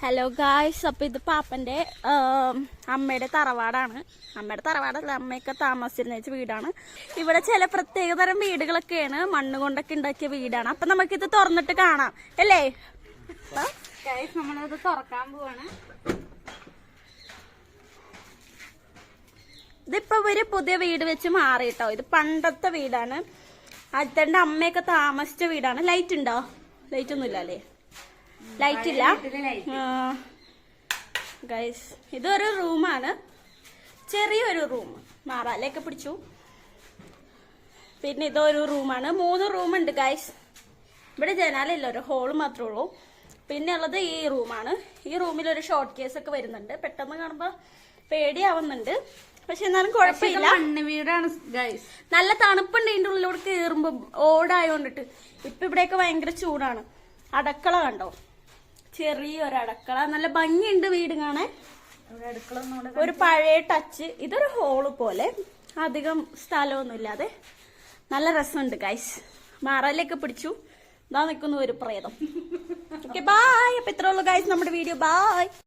Hello guys, അപ്പൊ ഇത് പാപ്പന്റെ അമ്മയുടെ തറവാടാണ്. അമ്മയുടെ തറവാടല്ല, അമ്മയൊക്കെ താമസിച്ചിരുന്ന വീടാണ്. ഇവിടെ ചില പ്രത്യേകതരം വീടുകളൊക്കെയാണ്, മണ്ണ് കൊണ്ടൊക്കെ ഉണ്ടാക്കിയ വീടാണ്. അപ്പൊ നമുക്കിത് തുറന്നിട്ട് കാണാം അല്ലേ? നമ്മളിത് തുറക്കാൻ പോവാണ്. ഇതിപ്പോ ഇവര് പുതിയ വീട് വെച്ച് മാറിട്ടോ. ഇത് പണ്ടത്തെ വീടാണ്. അച്ഛന്റെ അമ്മയൊക്കെ താമസിച്ച വീടാണ്. ലൈറ്റ് ഉണ്ടോ? ലൈറ്റ് ഒന്നും ഇല്ല അല്ലേ? ലൈറ്റ് ഇല്ല ഗൈസ്. ഇതൊരു റൂമാണ്, ചെറിയൊരു റൂം. മാറാലൊക്കെ പിടിച്ചു. പിന്നെ ഇതൊരു റൂമാണ്. 3 റൂമുണ്ട് ഗൈസ്. ഇവിടെ ജനാലയില്ല, ഒരു ഹോള് മാത്രമേ ഉള്ളൂ. പിന്നെ ഉള്ളത് ഈ റൂമാണ്. ഈ റൂമിൽ ഒരു ഷോർട്ട് കേസ് ഒക്കെ വരുന്നുണ്ട്. പെട്ടെന്ന് കാണുമ്പോ പേടിയാവുന്നുണ്ട്, പക്ഷെ എന്നാലും കുഴപ്പമില്ല. വീടാണ് ഗൈസ്. നല്ല തണുപ്പുണ്ട് ഇതിന്റെ ഉള്ളിലൂടെ കയറുമ്പോ, ഓടായോണ്ടിട്ട്. ഇപ്പൊ ഇവിടെയൊക്കെ ഭയങ്കര ചൂടാണ്. അടക്കള കണ്ടോ? ചെറിയൊരു അടക്കള. നല്ല ഭംഗിയുണ്ട് വീട് കാണാൻ. ഒരു പഴയ ടച്ച്. ഇതൊരു ഹോള് പോലെ, അധികം സ്ഥലമൊന്നും ഇല്ലാതെ നല്ല രസമുണ്ട് ഗൈസ്. മാറാലൊക്കെ പിടിച്ചു. ഇതാ നിൽക്കുന്നു ഒരു പ്രേതം. Okay, bye. അപ്പൊ ഇത്രേ ഉള്ളൂ ഗൈസ് നമ്മുടെ വീഡിയോ. ബൈ.